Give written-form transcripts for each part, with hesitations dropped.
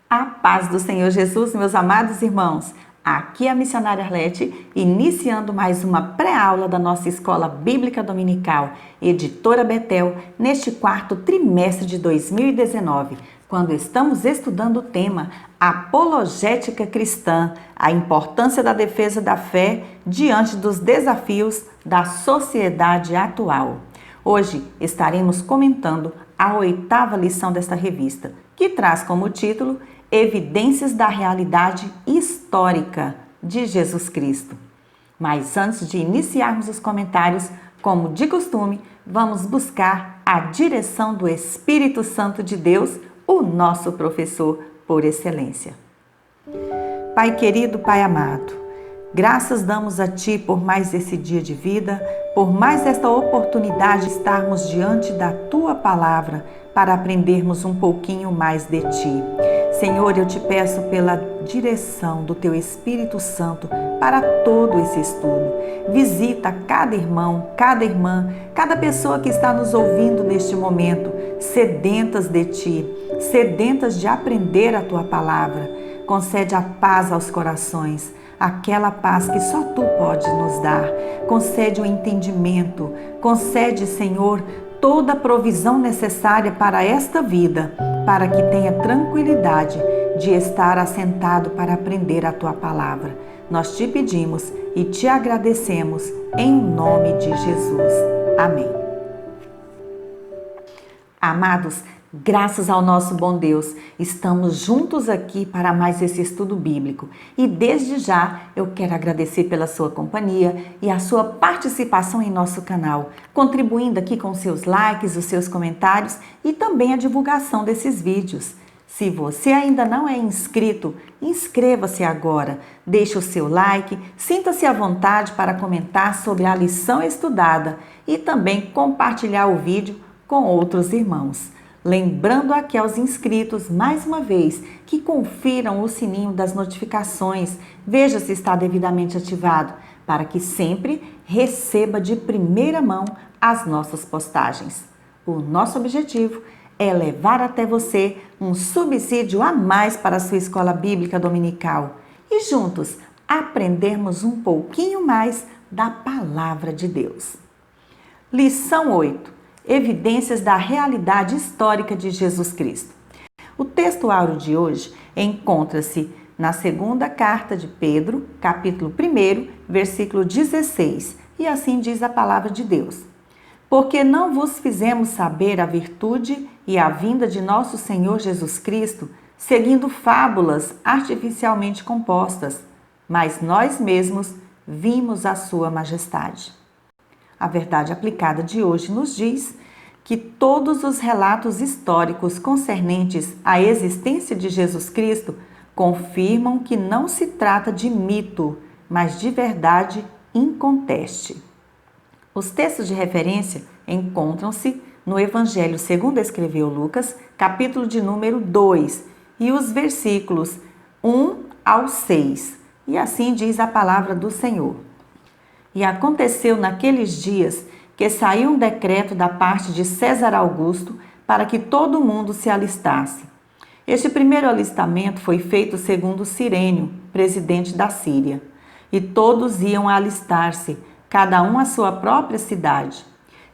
A paz do Senhor Jesus, meus amados irmãos. Aqui é a missionária Arlete, iniciando mais uma pré-aula da nossa Escola Bíblica Dominical, Editora Betel, neste quarto trimestre de 2019, quando estamos estudando o tema Apologética Cristã, a importância da defesa da fé diante dos desafios da sociedade atual. Hoje estaremos comentando a 8ª lição desta revista, que traz como título Evidências da Realidade Histórica de Jesus Cristo. Mas antes de iniciarmos os comentários, como de costume, vamos buscar a direção do Espírito Santo de Deus, o nosso professor por excelência. Pai querido, Pai amado, graças damos a Ti por mais esse dia de vida, por mais esta oportunidade de estarmos diante da Tua Palavra para aprendermos um pouquinho mais de Ti. Senhor, eu te peço pela direção do Teu Espírito Santo para todo esse estudo. Visita cada irmão, cada irmã, cada pessoa que está nos ouvindo neste momento, sedentas de Ti, sedentas de aprender a Tua Palavra. Concede a paz aos corações, aquela paz que só Tu pode nos dar. Concede o entendimento, concede, Senhor, toda a provisão necessária para esta vida, para que tenha tranquilidade de estar assentado para aprender a Tua Palavra. Nós te pedimos e te agradecemos em nome de Jesus. Amém. Amados, graças ao nosso bom Deus, estamos juntos aqui para mais esse estudo bíblico. E desde já eu quero agradecer pela sua companhia e a sua participação em nosso canal, contribuindo aqui com seus likes, os seus comentários e também a divulgação desses vídeos. Se você ainda não é inscrito, inscreva-se agora, deixe o seu like, sinta-se à vontade para comentar sobre a lição estudada e também compartilhar o vídeo com outros irmãos. Lembrando aqui aos inscritos, mais uma vez, que confiram o sininho das notificações, veja se está devidamente ativado, para que sempre receba de primeira mão as nossas postagens. O nosso objetivo é levar até você um subsídio a mais para a sua escola bíblica dominical e juntos aprendermos um pouquinho mais da Palavra de Deus. Lição 8. Evidências da realidade histórica de Jesus Cristo. O texto áureo de hoje encontra-se na segunda carta de Pedro, capítulo 1, versículo 16, e assim diz a palavra de Deus. Porque não vos fizemos saber a virtude e a vinda de nosso Senhor Jesus Cristo, seguindo fábulas artificialmente compostas, mas nós mesmos vimos a sua majestade. A verdade aplicada de hoje nos diz que todos os relatos históricos concernentes à existência de Jesus Cristo confirmam que não se trata de mito, mas de verdade inconteste. Os textos de referência encontram-se no Evangelho segundo escreveu Lucas, capítulo de número 2, e os versículos 1 ao 6. E assim diz a palavra do Senhor. E aconteceu naqueles dias que saiu um decreto da parte de César Augusto para que todo mundo se alistasse. Este primeiro alistamento foi feito segundo Cirênio, presidente da Síria, e todos iam alistar-se, cada um à sua própria cidade.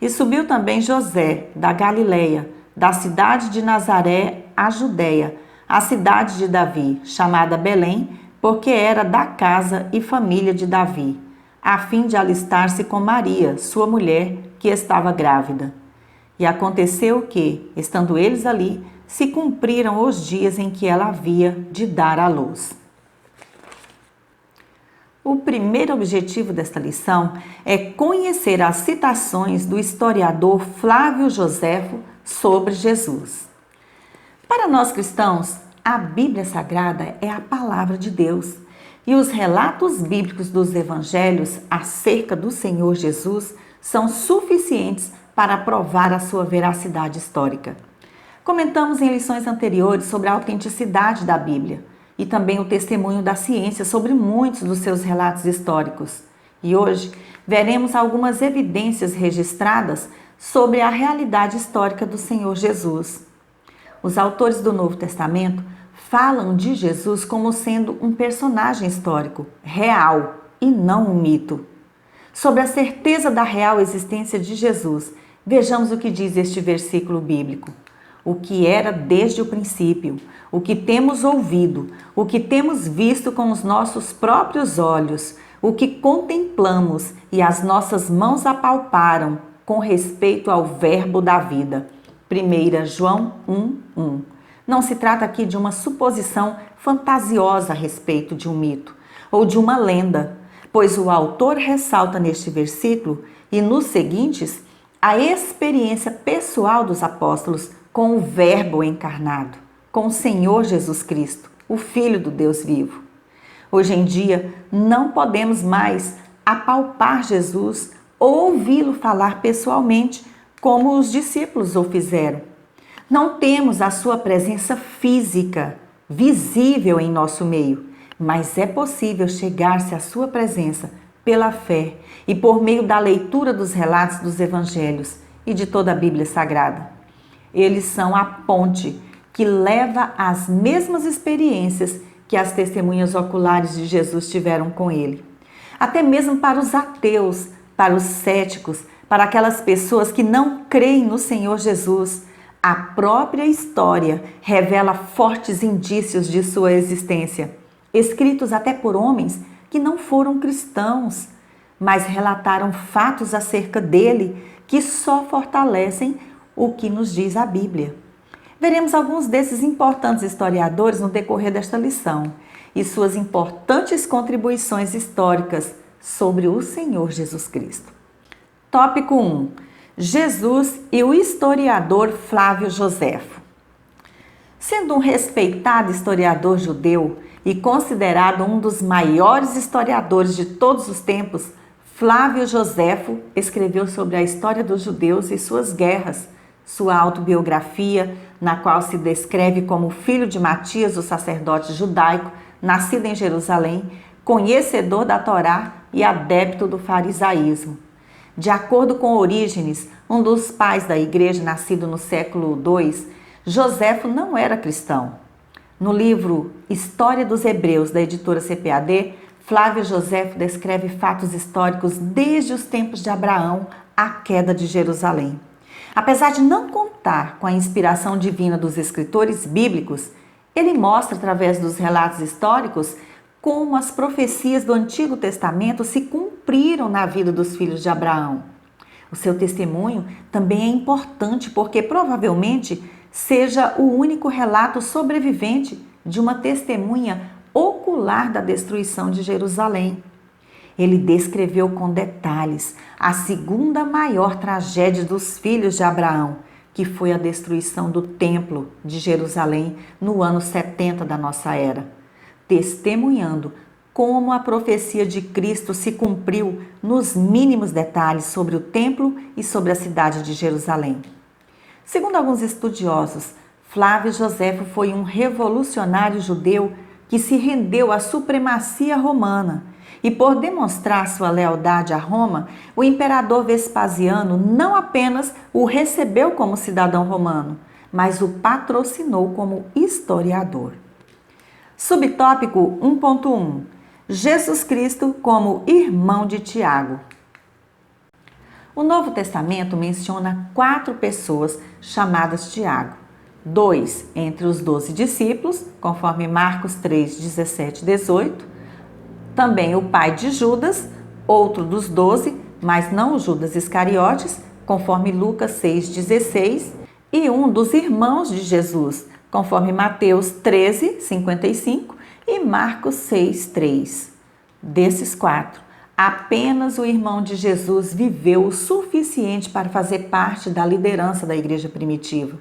E subiu também José, da Galileia, da cidade de Nazaré, à Judeia, a cidade de Davi, chamada Belém, porque era da casa e família de Davi, a fim de alistar-se com Maria, sua mulher, que estava grávida. E aconteceu que, estando eles ali, se cumpriram os dias em que ela havia de dar à luz. O primeiro objetivo desta lição é conhecer as citações do historiador Flávio Joséfo sobre Jesus. Para nós cristãos, a Bíblia Sagrada é a palavra de Deus. E os relatos bíblicos dos evangelhos acerca do Senhor Jesus são suficientes para provar a sua veracidade histórica. Comentamos em lições anteriores sobre a autenticidade da Bíblia e também o testemunho da ciência sobre muitos dos seus relatos históricos. E hoje veremos algumas evidências registradas sobre a realidade histórica do Senhor Jesus. Os autores do Novo Testamento falam de Jesus como sendo um personagem histórico, real e não um mito. Sobre a certeza da real existência de Jesus, vejamos o que diz este versículo bíblico. O que era desde o princípio, o que temos ouvido, o que temos visto com os nossos próprios olhos, o que contemplamos e as nossas mãos apalparam com respeito ao verbo da vida. 1 João 1:1. Não se trata aqui de uma suposição fantasiosa a respeito de um mito ou de uma lenda, pois o autor ressalta neste versículo e nos seguintes a experiência pessoal dos apóstolos com o Verbo encarnado, com o Senhor Jesus Cristo, o Filho do Deus vivo. Hoje em dia, não podemos mais apalpar Jesus ou ouvi-lo falar pessoalmente, como os discípulos o fizeram. Não temos a sua presença física, visível em nosso meio, mas é possível chegar-se à sua presença pela fé e por meio da leitura dos relatos dos evangelhos e de toda a Bíblia Sagrada. Eles são a ponte que leva às mesmas experiências que as testemunhas oculares de Jesus tiveram com ele. Até mesmo para os ateus, para os céticos, para aquelas pessoas que não creem no Senhor Jesus, a própria história revela fortes indícios de sua existência, escritos até por homens que não foram cristãos, mas relataram fatos acerca dele que só fortalecem o que nos diz a Bíblia. Veremos alguns desses importantes historiadores no decorrer desta lição e suas importantes contribuições históricas sobre o Senhor Jesus Cristo. Tópico 1. Jesus e o historiador Flávio Joséfo. Sendo um respeitado historiador judeu e considerado um dos maiores historiadores de todos os tempos, Flávio Joséfo escreveu sobre a história dos judeus e suas guerras, sua autobiografia, na qual se descreve como filho de Matias, o sacerdote judaico, nascido em Jerusalém, conhecedor da Torá e adepto do farisaísmo. De acordo com Orígenes, um dos pais da igreja, nascido no século II, Joséfo não era cristão. No livro História dos Hebreus, da editora CPAD, Flávio Joséfo descreve fatos históricos desde os tempos de Abraão à queda de Jerusalém. Apesar de não contar com a inspiração divina dos escritores bíblicos, ele mostra, através dos relatos históricos, como as profecias do Antigo Testamento se cumpriram na vida dos filhos de Abraão. O seu testemunho também é importante porque provavelmente seja o único relato sobrevivente de uma testemunha ocular da destruição de Jerusalém. Ele descreveu com detalhes a segunda maior tragédia dos filhos de Abraão, que foi a destruição do Templo de Jerusalém no ano 70 da nossa era, testemunhando como a profecia de Cristo se cumpriu nos mínimos detalhes sobre o templo e sobre a cidade de Jerusalém. Segundo alguns estudiosos, Flávio Joséfo foi um revolucionário judeu que se rendeu à supremacia romana e, por demonstrar sua lealdade a Roma, o imperador Vespasiano não apenas o recebeu como cidadão romano, mas o patrocinou como historiador. Subtópico 1.1. Jesus Cristo como irmão de Tiago. O Novo Testamento menciona 4 pessoas chamadas Tiago. 2 entre os 12 discípulos, conforme Marcos 3, 17 e 18. Também o pai de Judas, outro dos 12, mas não o Judas Iscariotes, conforme Lucas 6, 16. E um dos irmãos de Jesus, conforme Mateus 13, 55 e Marcos 6, 3. Desses 4, apenas o irmão de Jesus viveu o suficiente para fazer parte da liderança da igreja primitiva.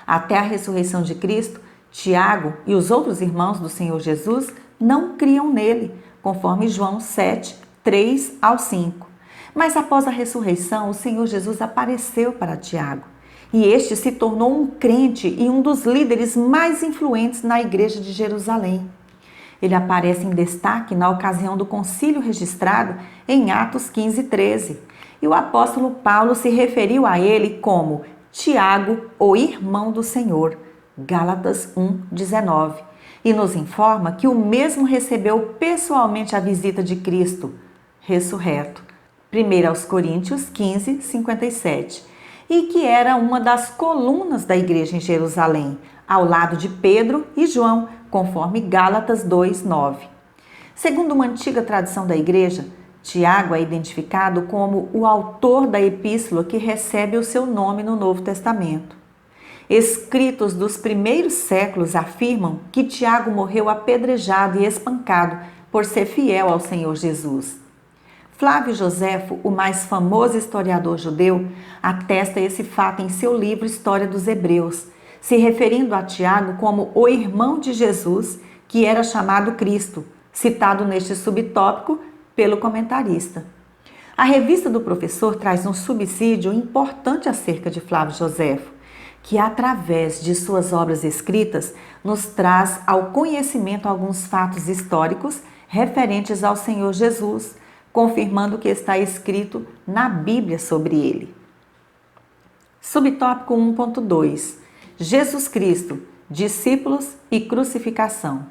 Até a ressurreição de Cristo, Tiago e os outros irmãos do Senhor Jesus não criam nele, conforme João 7, 3 ao 5. Mas após a ressurreição, o Senhor Jesus apareceu para Tiago. E este se tornou um crente e um dos líderes mais influentes na igreja de Jerusalém. Ele aparece em destaque na ocasião do concílio registrado em Atos 15, 13. E o apóstolo Paulo se referiu a ele como Tiago, o irmão do Senhor, Gálatas 1, 19. e nos informa que o mesmo recebeu pessoalmente a visita de Cristo, ressurreto. 1 aos Coríntios 15, 57. E que era uma das colunas da igreja em Jerusalém, ao lado de Pedro e João, conforme Gálatas 2, 9. Segundo uma antiga tradição da igreja, Tiago é identificado como o autor da epístola que recebe o seu nome no Novo Testamento. Escritos dos primeiros séculos afirmam que Tiago morreu apedrejado e espancado por ser fiel ao Senhor Jesus. Flávio Joséfo, o mais famoso historiador judeu, atesta esse fato em seu livro História dos Hebreus, se referindo a Tiago como o irmão de Jesus, que era chamado Cristo, citado neste subtópico pelo comentarista. A revista do professor traz um subsídio importante acerca de Flávio Joséfo, que através de suas obras escritas nos traz ao conhecimento alguns fatos históricos referentes ao Senhor Jesus, confirmando o que está escrito na Bíblia sobre ele. Subtópico 1.2. Jesus Cristo, discípulos e crucificação.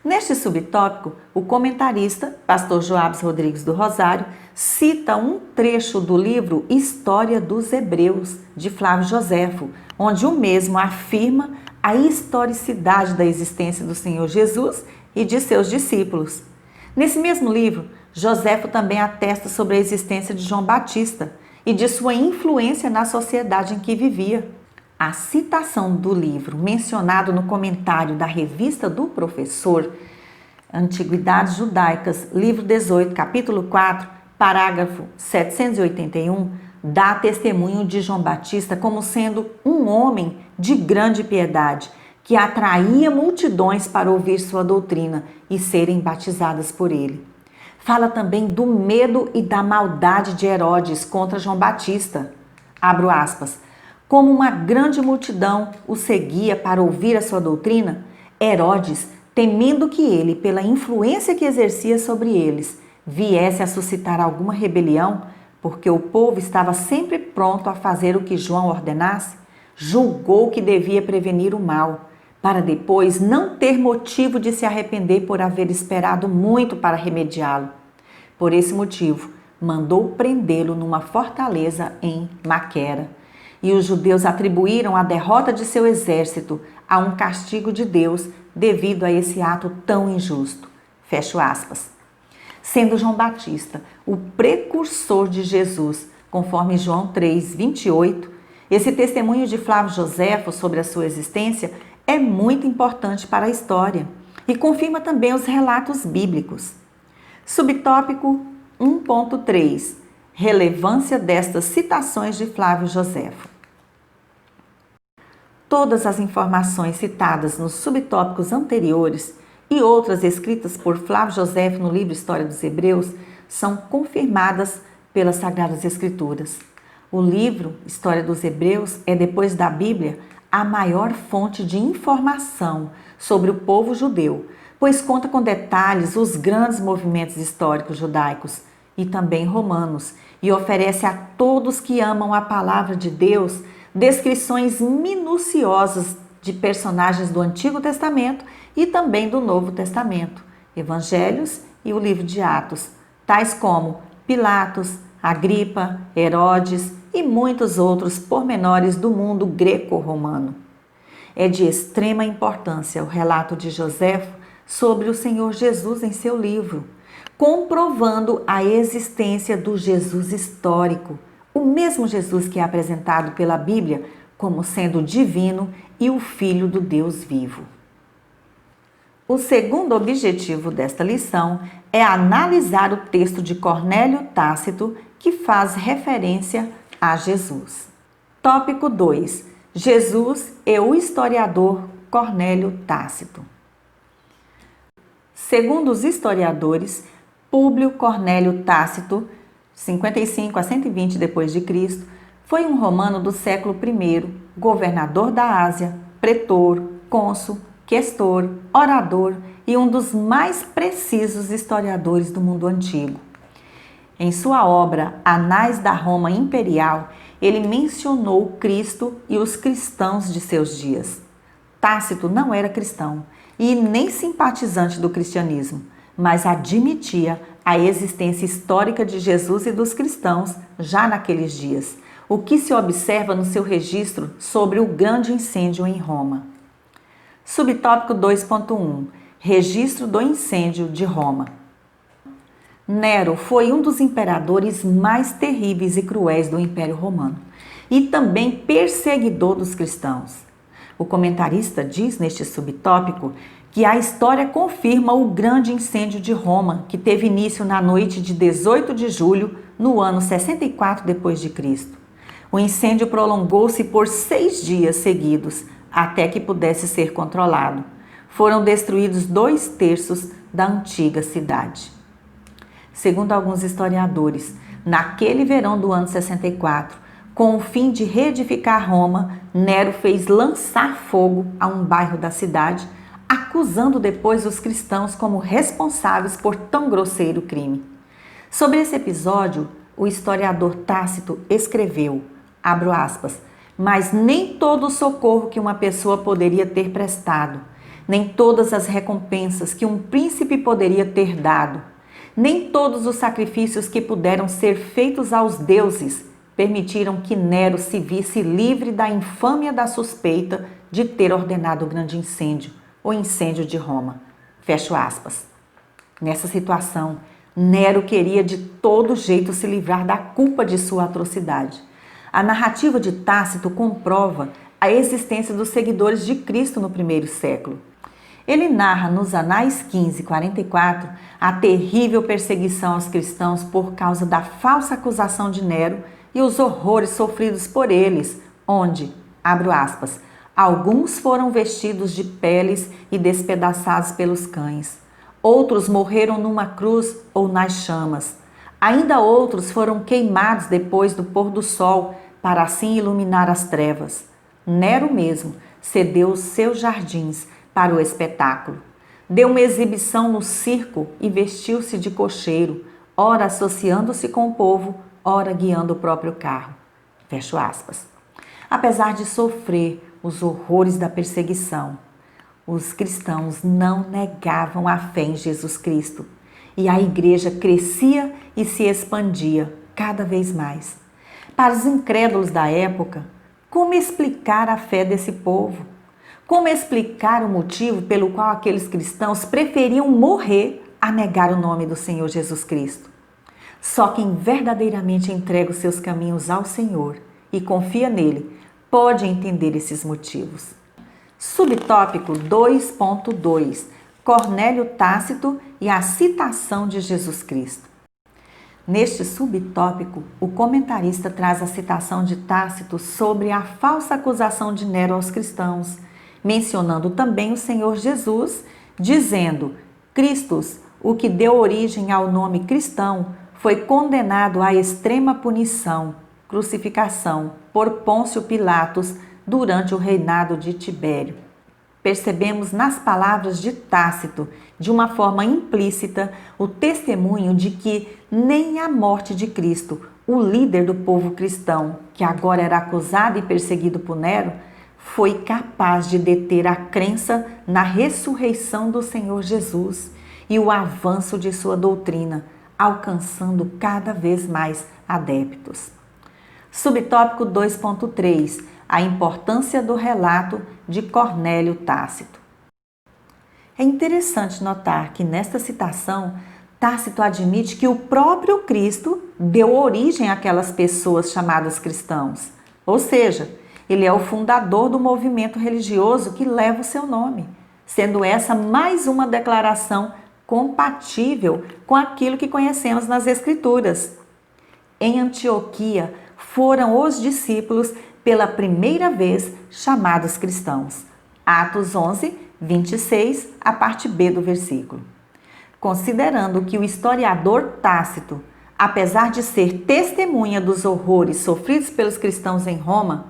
Neste subtópico, o comentarista, pastor Joabes Rodrigues do Rosário, cita um trecho do livro História dos Hebreus, de Flávio Joséfo, onde o mesmo afirma a historicidade da existência do Senhor Jesus e de seus discípulos. Nesse mesmo livro, Joséfo também atesta sobre a existência de João Batista e de sua influência na sociedade em que vivia. A citação do livro mencionado no comentário da revista do professor, Antiguidades Judaicas, livro 18, capítulo 4, parágrafo 781, dá testemunho de João Batista como sendo um homem de grande piedade, que atraía multidões para ouvir sua doutrina e serem batizadas por ele. Fala também do medo e da maldade de Herodes contra João Batista. Abro aspas. Como uma grande multidão o seguia para ouvir a sua doutrina, Herodes, temendo que ele, pela influência que exercia sobre eles, viesse a suscitar alguma rebelião, porque o povo estava sempre pronto a fazer o que João ordenasse, julgou que devia prevenir o mal, para depois não ter motivo de se arrepender por haver esperado muito para remediá-lo. Por esse motivo, mandou prendê-lo numa fortaleza em Maquera. E os judeus atribuíram a derrota de seu exército a um castigo de Deus devido a esse ato tão injusto. Fecho aspas. Sendo João Batista o precursor de Jesus, conforme João 3, 28, esse testemunho de Flávio Joséfo sobre a sua existência é muito importante para a história e confirma também os relatos bíblicos. Subtópico 1.3. Relevância destas citações de Flávio Joséfo. Todas as informações citadas nos subtópicos anteriores e outras escritas por Flávio Joséfo no livro História dos Hebreus são confirmadas pelas Sagradas Escrituras. O livro História dos Hebreus é, depois da Bíblia, a maior fonte de informação sobre o povo judeu, pois conta com detalhes os grandes movimentos históricos judaicos e também romanos, e oferece a todos que amam a palavra de Deus descrições minuciosas de personagens do Antigo Testamento e também do Novo Testamento, Evangelhos e o livro de Atos, tais como Pilatos, Agripa, Herodes e muitos outros pormenores do mundo greco-romano. É de extrema importância o relato de Joséfo sobre o Senhor Jesus em seu livro, comprovando a existência do Jesus histórico, o mesmo Jesus que é apresentado pela Bíblia como sendo divino e o Filho do Deus vivo. O segundo objetivo desta lição é analisar o texto de Cornélio Tácito que faz referência a Jesus. Tópico 2. Jesus e o historiador Cornélio Tácito. Segundo os historiadores, Públio Cornélio Tácito, 55 a 120 d.C., foi um romano do século I, governador da Ásia, pretor, cônsul, questor, orador e um dos mais precisos historiadores do mundo antigo. Em sua obra Anais da Roma Imperial, ele mencionou Cristo e os cristãos de seus dias. Tácito não era cristão e nem simpatizante do cristianismo, mas admitia a existência histórica de Jesus e dos cristãos já naqueles dias, o que se observa no seu registro sobre o grande incêndio em Roma. Subtópico 2.1 Registro do incêndio de Roma. Nero foi um dos imperadores mais terríveis e cruéis do Império Romano e também perseguidor dos cristãos. O comentarista diz neste subtópico que a história confirma o grande incêndio de Roma, que teve início na noite de 18 de julho, no ano 64 d.C. O incêndio prolongou-se por 6 dias seguidos, até que pudesse ser controlado. Foram destruídos 2/3 da antiga cidade. Segundo alguns historiadores, naquele verão do ano 64, com o fim de reedificar Roma, Nero fez lançar fogo a um bairro da cidade, acusando depois os cristãos como responsáveis por tão grosseiro crime. Sobre esse episódio, o historiador Tácito escreveu, abro aspas, mas nem todo o socorro que uma pessoa poderia ter prestado, nem todas as recompensas que um príncipe poderia ter dado, nem todos os sacrifícios que puderam ser feitos aos deuses permitiram que Nero se visse livre da infâmia da suspeita de ter ordenado o grande incêndio, o incêndio de Roma. Fecho aspas. Nessa situação, Nero queria de todo jeito se livrar da culpa de sua atrocidade. A narrativa de Tácito comprova a existência dos seguidores de Cristo no primeiro século. Ele narra nos Anais 15:44 a terrível perseguição aos cristãos por causa da falsa acusação de Nero e os horrores sofridos por eles, onde, abro aspas, alguns foram vestidos de peles e despedaçados pelos cães. Outros morreram numa cruz ou nas chamas. Ainda outros foram queimados depois do pôr do sol, para assim iluminar as trevas. Nero mesmo cedeu os seus jardins para o espetáculo. Deu uma exibição no circo e vestiu-se de cocheiro, ora associando-se com o povo, ora guiando o próprio carro. Fecho aspas. Apesar de sofrer os horrores da perseguição, os cristãos não negavam a fé em Jesus Cristo e a igreja crescia e se expandia cada vez mais. Para os incrédulos da época, como explicar a fé desse povo? Como explicar o motivo pelo qual aqueles cristãos preferiam morrer a negar o nome do Senhor Jesus Cristo? Só quem verdadeiramente entrega os seus caminhos ao Senhor e confia nele pode entender esses motivos. Subtópico 2.2 Cornélio Tácito e a citação de Jesus Cristo. Neste subtópico, o comentarista traz a citação de Tácito sobre a falsa acusação de Nero aos cristãos, mencionando também o Senhor Jesus, dizendo: Cristos, o que deu origem ao nome cristão, foi condenado à extrema punição, crucificação, por Pôncio Pilatos durante o reinado de Tibério. Percebemos nas palavras de Tácito, de uma forma implícita, o testemunho de que nem a morte de Cristo, o líder do povo cristão, que agora era acusado e perseguido por Nero, foi capaz de deter a crença na ressurreição do Senhor Jesus e o avanço de sua doutrina, alcançando cada vez mais adeptos. Subtópico 2.3 A importância do relato de Cornélio Tácito. É interessante notar que nesta citação, Tácito admite que o próprio Cristo deu origem àquelas pessoas chamadas cristãos, ou seja, ele é o fundador do movimento religioso que leva o seu nome, sendo essa mais uma declaração compatível com aquilo que conhecemos nas Escrituras. Em Antioquia, foram os discípulos pela primeira vez chamados cristãos. Atos 11, 26, a parte B do versículo. Considerando que o historiador Tácito, apesar de ser testemunha dos horrores sofridos pelos cristãos em Roma,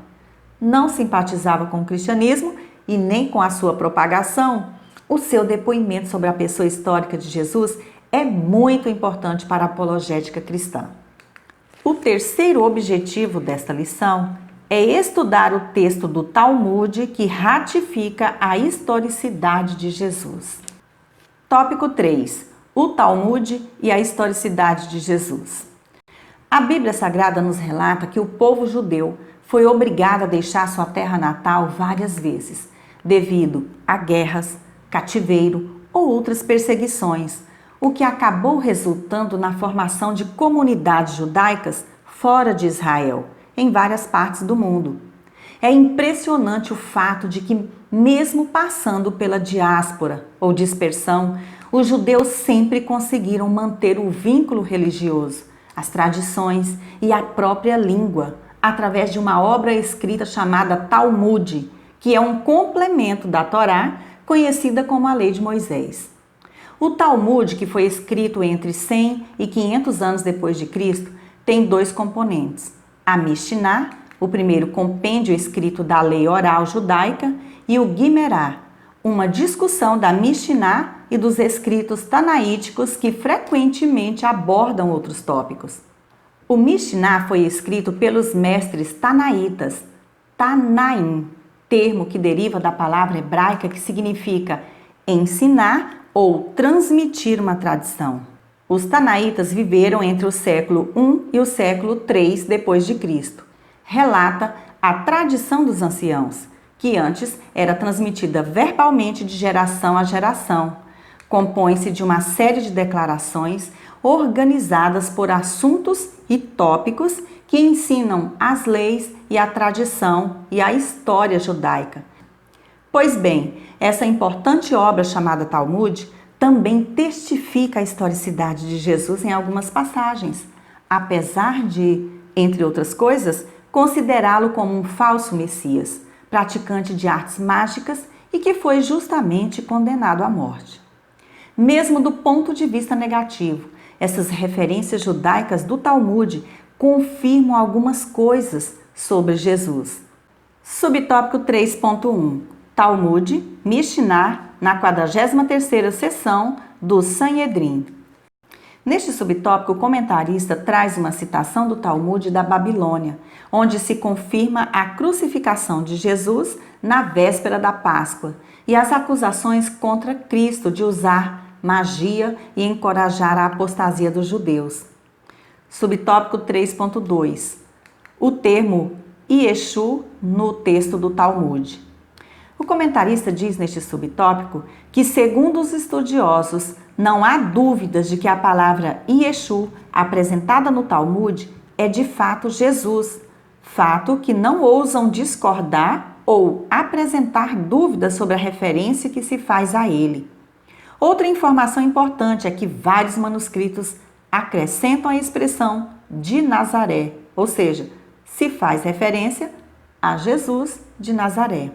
não simpatizava com o cristianismo e nem com a sua propagação, o seu depoimento sobre a pessoa histórica de Jesus é muito importante para a apologética cristã. O terceiro objetivo desta lição é estudar o texto do Talmud que ratifica a historicidade de Jesus. Tópico 3. O Talmud e a historicidade de Jesus. A Bíblia Sagrada nos relata que o povo judeu foi obrigado a deixar sua terra natal várias vezes, devido a guerras, cativeiro ou outras perseguições, o que acabou resultando na formação de comunidades judaicas fora de Israel, em várias partes do mundo. É impressionante o fato de que, mesmo passando pela diáspora ou dispersão, os judeus sempre conseguiram manter o vínculo religioso, as tradições e a própria língua, através de uma obra escrita chamada Talmud, que é um complemento da Torá, conhecida como a Lei de Moisés. O Talmud, que foi escrito entre 100 e 500 anos depois de Cristo, tem dois componentes: a Mishnah, o primeiro compêndio escrito da lei oral judaica, e o Guimerá, uma discussão da Mishnah e dos escritos tanaíticos que frequentemente abordam outros tópicos. O Mishnah foi escrito pelos mestres tanaítas, Tanaim, termo que deriva da palavra hebraica que significa ensinar ou transmitir uma tradição. Os tanaítas viveram entre o século I e o século III depois de Cristo. Relata a tradição dos anciãos, que antes era transmitida verbalmente de geração a geração. Compõe-se de uma série de declarações organizadas por assuntos e tópicos que ensinam as leis e a tradição e a história judaica. Pois bem, essa importante obra chamada Talmud também testifica a historicidade de Jesus em algumas passagens, apesar de, entre outras coisas, considerá-lo como um falso Messias, praticante de artes mágicas e que foi justamente condenado à morte. Mesmo do ponto de vista negativo, essas referências judaicas do Talmud confirmam algumas coisas sobre Jesus. Subtópico 3.1. Talmud, Mishnah, na 43ª sessão do Sanhedrin. Neste subtópico, o comentarista traz uma citação do Talmud da Babilônia, onde se confirma a crucificação de Jesus na véspera da Páscoa e as acusações contra Cristo de usar magia e encorajar a apostasia dos judeus. Subtópico 3.2. O termo Yeshu no texto do Talmud. O comentarista diz neste subtópico que, segundo os estudiosos, não há dúvidas de que a palavra Yeshu, apresentada no Talmud, é de fato Jesus, fato que não ousam discordar ou apresentar dúvidas sobre a referência que se faz a ele. Outra informação importante é que vários manuscritos acrescentam a expressão de Nazaré, ou seja, se faz referência a Jesus de Nazaré.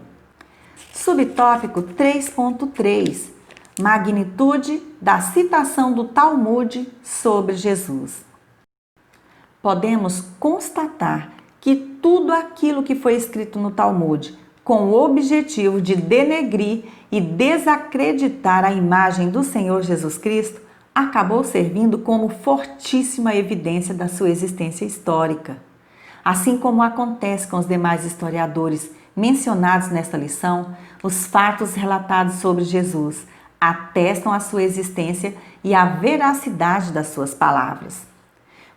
Subtópico 3.3. Magnitude da citação do Talmud sobre Jesus. Podemos constatar que tudo aquilo que foi escrito no Talmud, com o objetivo de denegrir e desacreditar a imagem do Senhor Jesus Cristo, acabou servindo como fortíssima evidência da sua existência histórica. Assim como acontece com os demais historiadores mencionados nesta lição, os fatos relatados sobre Jesus atestam a sua existência e a veracidade das suas palavras.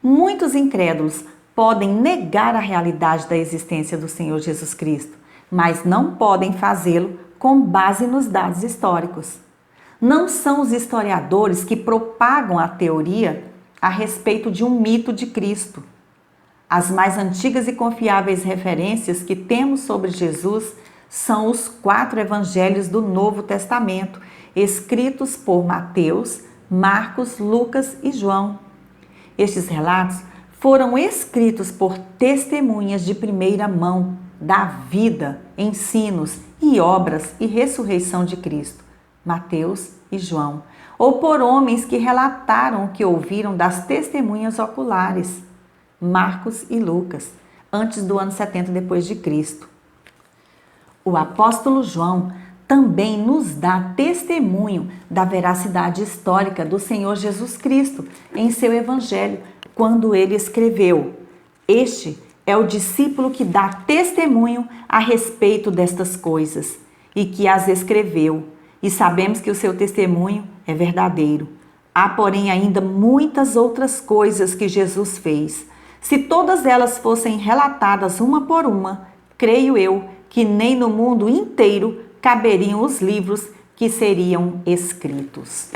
Muitos incrédulos podem negar a realidade da existência do Senhor Jesus Cristo, mas não podem fazê-lo com base nos dados históricos. Não são os historiadores que propagam a teoria a respeito de um mito de Cristo. As mais antigas e confiáveis referências que temos sobre Jesus são os 4 evangelhos do Novo Testamento, escritos por Mateus, Marcos, Lucas e João. Estes relatos foram escritos por testemunhas de primeira mão da vida, ensinos e obras e ressurreição de Cristo, Mateus e João, ou por homens que relataram o que ouviram das testemunhas oculares, Marcos e Lucas, antes do ano 70 depois de Cristo. O apóstolo João também nos dá testemunho da veracidade histórica do Senhor Jesus Cristo em seu evangelho, quando ele escreveu: "Este é o discípulo que dá testemunho a respeito destas coisas e que as escreveu, e sabemos que o seu testemunho é verdadeiro. Há, porém, ainda muitas outras coisas que Jesus fez. Se todas elas fossem relatadas uma por uma, creio eu que nem no mundo inteiro caberiam os livros que seriam escritos.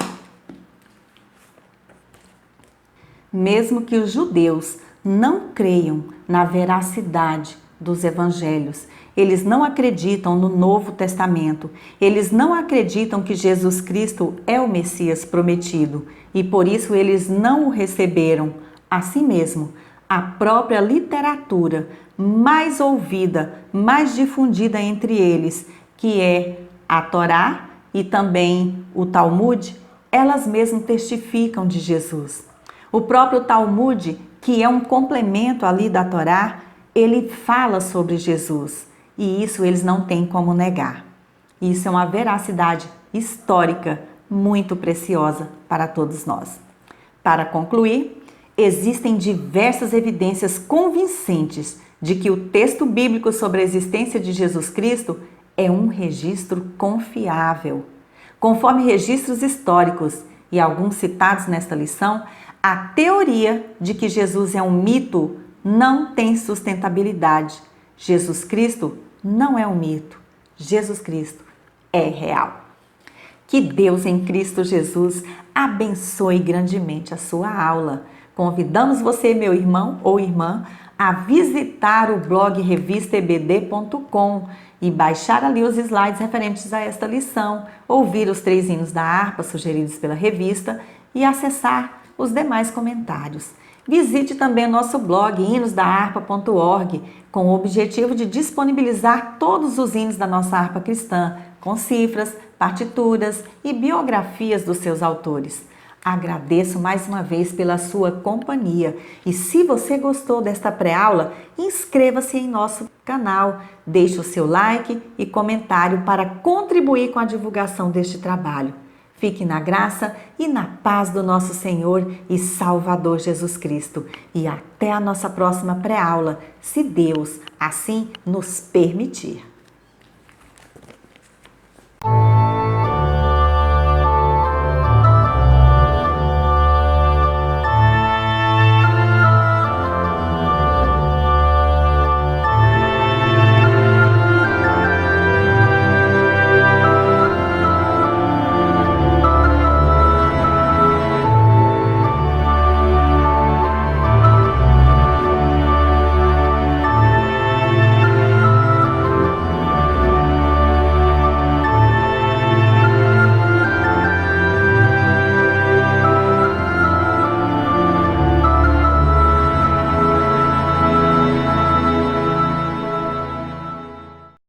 Mesmo que os judeus não creiam na veracidade dos evangelhos, eles não acreditam no Novo Testamento, eles não acreditam que Jesus Cristo é o Messias prometido e por isso eles não o receberam. Assim mesmo, a própria literatura mais ouvida, mais difundida entre eles, que é a Torá e também o Talmud, elas mesmas testificam de Jesus. O próprio Talmud, que é um complemento ali da Torá, ele fala sobre Jesus e isso eles não têm como negar. Isso é uma veracidade histórica muito preciosa para todos nós. Para concluir, existem diversas evidências convincentes de que o texto bíblico sobre a existência de Jesus Cristo é um registro confiável. Conforme registros históricos e alguns citados nesta lição, a teoria de que Jesus é um mito não tem sustentabilidade. Jesus Cristo não é um mito. Jesus Cristo é real. Que Deus em Cristo Jesus abençoe grandemente a sua aula. Convidamos você, meu irmão ou irmã, a visitar o blog revistaebd.com e baixar ali os slides referentes a esta lição, ouvir os 3 hinos da harpa sugeridos pela revista e acessar os demais comentários. Visite também o nosso blog hinosdaharpa.org com o objetivo de disponibilizar todos os hinos da nossa harpa cristã, com cifras, partituras e biografias dos seus autores. Agradeço mais uma vez pela sua companhia e se você gostou desta pré-aula, inscreva-se em nosso canal, deixe o seu like e comentário para contribuir com a divulgação deste trabalho. Fique na graça e na paz do nosso Senhor e Salvador Jesus Cristo. E até a nossa próxima pré-aula, se Deus assim nos permitir.